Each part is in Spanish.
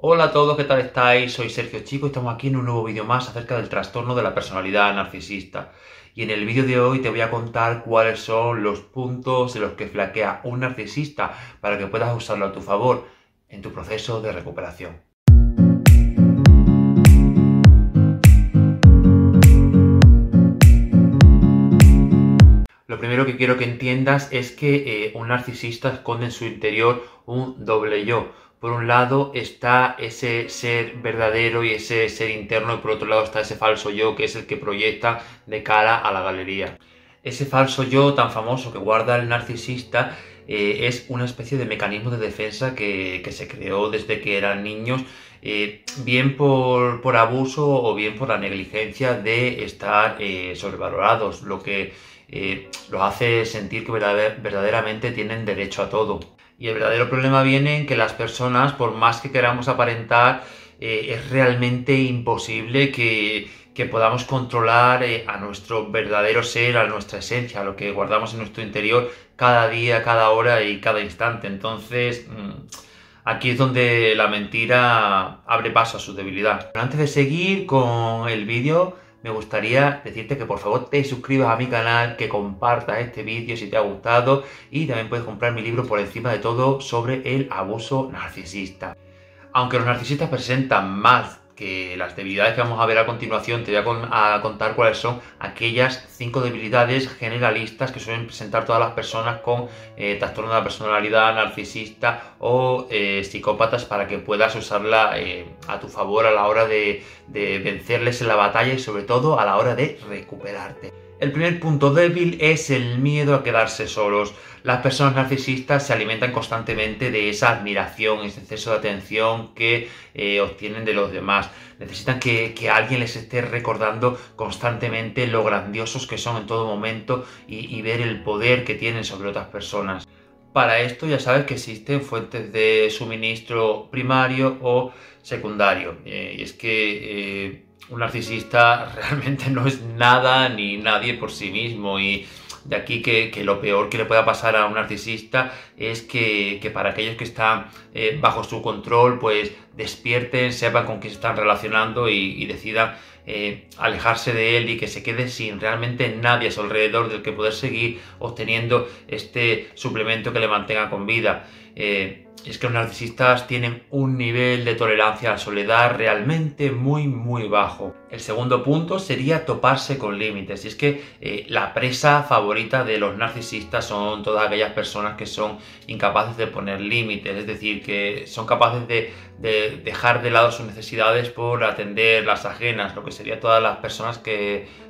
Hola a todos, ¿qué tal estáis? Soy Sergio Chico y estamos aquí en un nuevo vídeo más acerca del trastorno de la personalidad narcisista. Y en el vídeo de hoy te voy a contar cuáles son los puntos en los que flaquea un narcisista para que puedas usarlo a tu favor en tu proceso de recuperación. Lo primero que quiero que entiendas es que un narcisista esconde en su interior un doble yo. Por un lado está ese ser verdadero y ese ser interno, y por otro lado está ese falso yo que es el que proyecta de cara a la galería. Ese falso yo tan famoso que guarda el narcisista es una especie de mecanismo de defensa que se creó desde que eran niños, bien por abuso o bien por la negligencia de estar sobrevalorados, lo que los hace sentir que verdaderamente tienen derecho a todo. Y el verdadero problema viene en que las personas, por más que queramos aparentar, es realmente imposible que podamos controlar a nuestro verdadero ser, a nuestra esencia, a lo que guardamos en nuestro interior cada día, cada hora y cada instante. Entonces, aquí es donde la mentira abre paso a su debilidad. Pero antes de seguir con el vídeo, me gustaría decirte que por favor te suscribas a mi canal, que compartas este vídeo si te ha gustado y también puedes comprar mi libro Por encima de todo sobre el abuso narcisista. Aunque los narcisistas presentan más que las debilidades que vamos a ver a continuación, te voy a contar cuáles son aquellas 5 debilidades generalistas que suelen presentar todas las personas con trastorno de la personalidad, narcisista o psicópatas, para que puedas usarla a tu favor a la hora de vencerles en la batalla y sobre todo a la hora de recuperarte. El primer punto débil es el miedo a quedarse solos. Las personas narcisistas se alimentan constantemente de esa admiración, ese exceso de atención que obtienen de los demás. Necesitan que alguien les esté recordando constantemente lo grandiosos que son en todo momento y ver el poder que tienen sobre otras personas. Para esto ya sabes que existen fuentes de suministro primario o secundario. Y es que un narcisista realmente no es nada ni nadie por sí mismo, y de aquí que lo peor que le pueda pasar a un narcisista es que para aquellos que están bajo su control, pues despierten, sepan con quién se están relacionando y decidan alejarse de él, y que se quede sin realmente nadie a su alrededor del que poder seguir obteniendo este suplemento que le mantenga con vida. Es que los narcisistas tienen un nivel de tolerancia a la soledad realmente muy bajo. El segundo punto sería toparse con límites. Y es que la presa favorita de los narcisistas son todas aquellas personas que son incapaces de poner límites, es decir, que son capaces de dejar de lado sus necesidades por atender las ajenas, lo que serían todas las personas que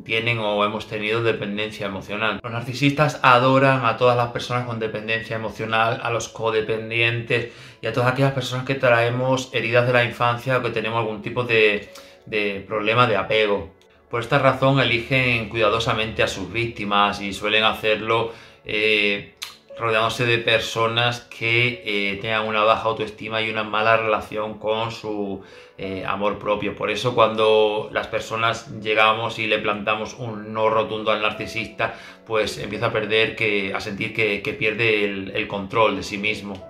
tienen o hemos tenido dependencia emocional. Los narcisistas adoran a todas las personas con dependencia emocional, a los codependientes y a todas aquellas personas que traemos heridas de la infancia o que tenemos algún tipo de problema de apego. Por esta razón eligen cuidadosamente a sus víctimas y suelen hacerlo rodeándose de personas que tengan una baja autoestima y una mala relación con su amor propio. Por eso cuando las personas llegamos y le plantamos un no rotundo al narcisista, pues empieza a sentir que pierde el control de sí mismo.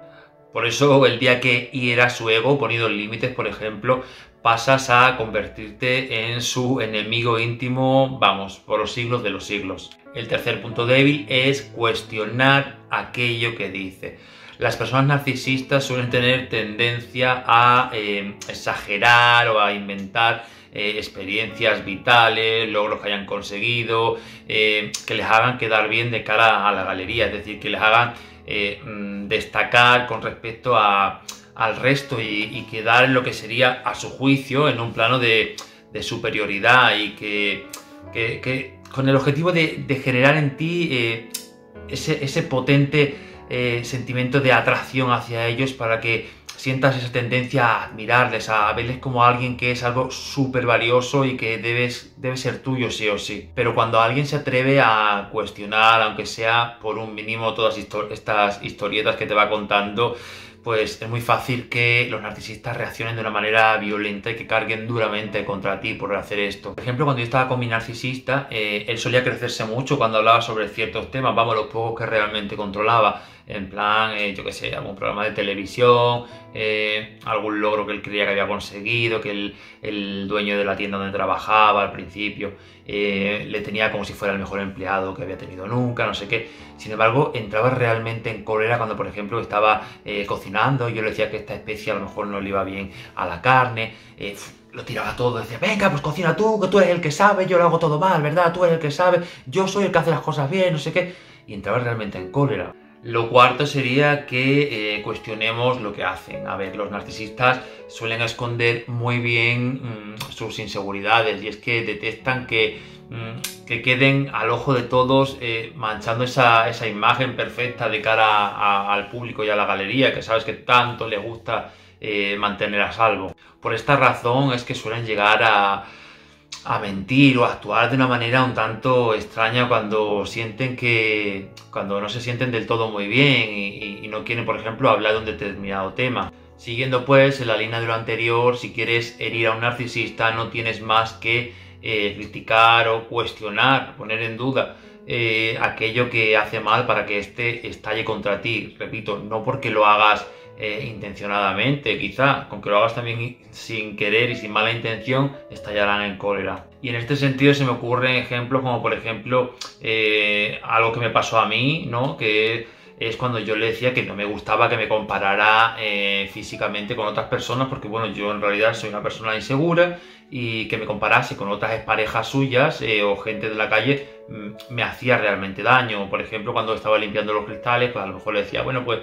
Por eso el día que hiera su ego poniendo límites, por ejemplo, pasas a convertirte en su enemigo íntimo, vamos, por los siglos de los siglos. El tercer punto débil es cuestionar aquello que dice. Las personas narcisistas suelen tener tendencia a exagerar o a inventar experiencias vitales, logros que hayan conseguido, que les hagan quedar bien de cara a la galería, es decir, que les hagan destacar con respecto al resto y quedar en lo que sería, a su juicio, en un plano de superioridad, y que con el objetivo de generar en ti ese potente sentimiento de atracción hacia ellos, para que sientas esa tendencia a admirarles, a verles como alguien que es algo súper valioso y que debe ser tuyo sí o sí. Pero cuando alguien se atreve a cuestionar, aunque sea por un mínimo, todas estas historietas que te va contando, pues es muy fácil que los narcisistas reaccionen de una manera violenta y que carguen duramente contra ti por hacer esto. Por ejemplo, cuando yo estaba con mi narcisista, él solía crecerse mucho cuando hablaba sobre ciertos temas, vamos, los pocos que realmente controlaba. en plan, yo qué sé, algún programa de televisión, algún logro que él creía que había conseguido, que el dueño de la tienda donde trabajaba al principio le tenía como si fuera el mejor empleado que había tenido nunca, no sé qué. Sin embargo, entraba realmente en cólera cuando, por ejemplo, estaba cocinando y yo le decía que esta especie a lo mejor no le iba bien a la carne, lo tiraba todo, decía, venga, pues cocina tú, que tú eres el que sabe, yo lo hago todo mal, ¿verdad? Tú eres el que sabe, yo soy el que hace las cosas bien, no sé qué. Y entraba realmente en cólera. Lo cuarto sería que cuestionemos lo que hacen. A ver, los narcisistas suelen esconder muy bien sus inseguridades y es que detestan que queden al ojo de todos manchando esa imagen perfecta de cara al público y a la galería, que sabes que tanto les gusta mantener a salvo. Por esta razón es que suelen llegar a mentir o a actuar de una manera un tanto extraña cuando cuando no se sienten del todo muy bien y no quieren, por ejemplo, hablar de un determinado tema. Siguiendo pues en la línea de lo anterior, si quieres herir a un narcisista no tienes más que criticar o cuestionar, poner en duda aquello que hace mal para que éste estalle contra ti. Repito, no porque lo hagas intencionadamente, quizá, con que lo hagas también sin querer y sin mala intención, estallarán en cólera. Y en este sentido se me ocurren ejemplos como por ejemplo algo que me pasó a mí, ¿no? Que es cuando yo le decía que no me gustaba que me comparara físicamente con otras personas porque bueno, yo en realidad soy una persona insegura y que me comparase con otras parejas suyas o gente de la calle me hacía realmente daño. Por ejemplo, cuando estaba limpiando los cristales, pues a lo mejor le decía, bueno, pues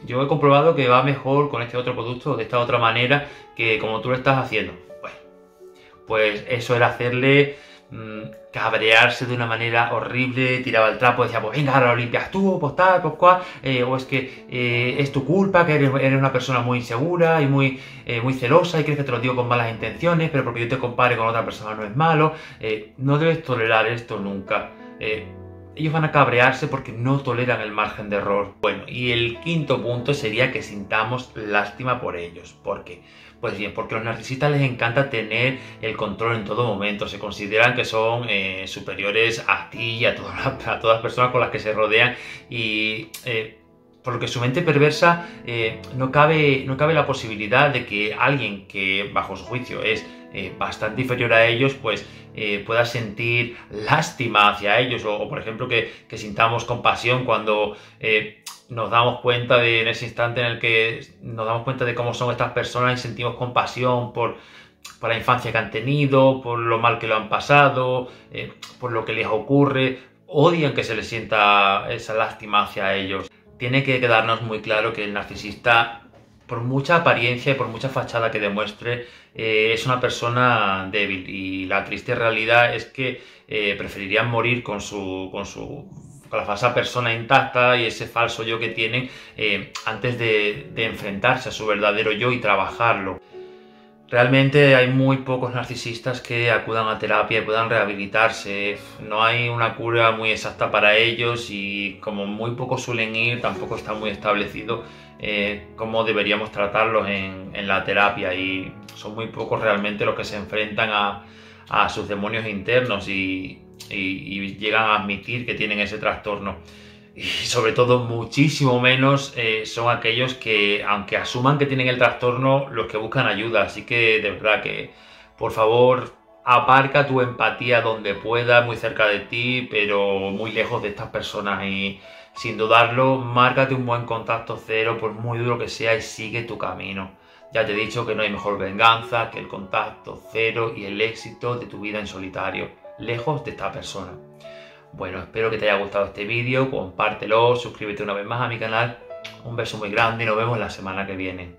yo he comprobado que va mejor con este otro producto de esta otra manera que como tú lo estás haciendo. Bueno, pues eso era hacerle cabrearse de una manera horrible, tiraba el trapo, decía, pues venga, ahora lo limpias tú, pues tal, pues cual, o es que es tu culpa, que eres una persona muy insegura y muy celosa y crees que te lo digo con malas intenciones, pero porque yo te compare con otra persona no es malo, no debes tolerar esto nunca. Ellos van a cabrearse porque no toleran el margen de error. Bueno, y el quinto punto sería que sintamos lástima por ellos. ¿Por qué? Pues bien, porque a los narcisistas les encanta tener el control en todo momento. Se consideran que son superiores a ti y a todas las personas con las que se rodean y por lo que su mente perversa no cabe la posibilidad de que alguien que bajo su juicio es bastante inferior a ellos, pues pueda sentir lástima hacia ellos o por ejemplo que sintamos compasión cuando nos damos cuenta en ese instante en el que nos damos cuenta de cómo son estas personas y sentimos compasión por la infancia que han tenido, por lo mal que lo han pasado, por lo que les ocurre, odian que se les sienta esa lástima hacia ellos. Tiene que quedarnos muy claro que el narcisista, por mucha apariencia y por mucha fachada que demuestre, es una persona débil y la triste realidad es que preferirían morir con la falsa persona intacta y ese falso yo que tienen antes de enfrentarse a su verdadero yo y trabajarlo. Realmente hay muy pocos narcisistas que acudan a terapia y puedan rehabilitarse. No hay una cura muy exacta para ellos y como muy pocos suelen ir, tampoco está muy establecido cómo deberíamos tratarlos en la terapia y son muy pocos realmente los que se enfrentan a sus demonios internos y llegan a admitir que tienen ese trastorno. Y sobre todo muchísimo menos son aquellos que, aunque asuman que tienen el trastorno, los que buscan ayuda. Así que de verdad que, por favor, aparca tu empatía donde puedas, muy cerca de ti, pero muy lejos de estas personas. Y sin dudarlo, márcate un buen contacto cero, por muy duro que sea, y sigue tu camino. Ya te he dicho que no hay mejor venganza que el contacto cero y el éxito de tu vida en solitario, lejos de esta persona. Bueno, espero que te haya gustado este vídeo, compártelo, suscríbete una vez más a mi canal. Un beso muy grande y nos vemos la semana que viene.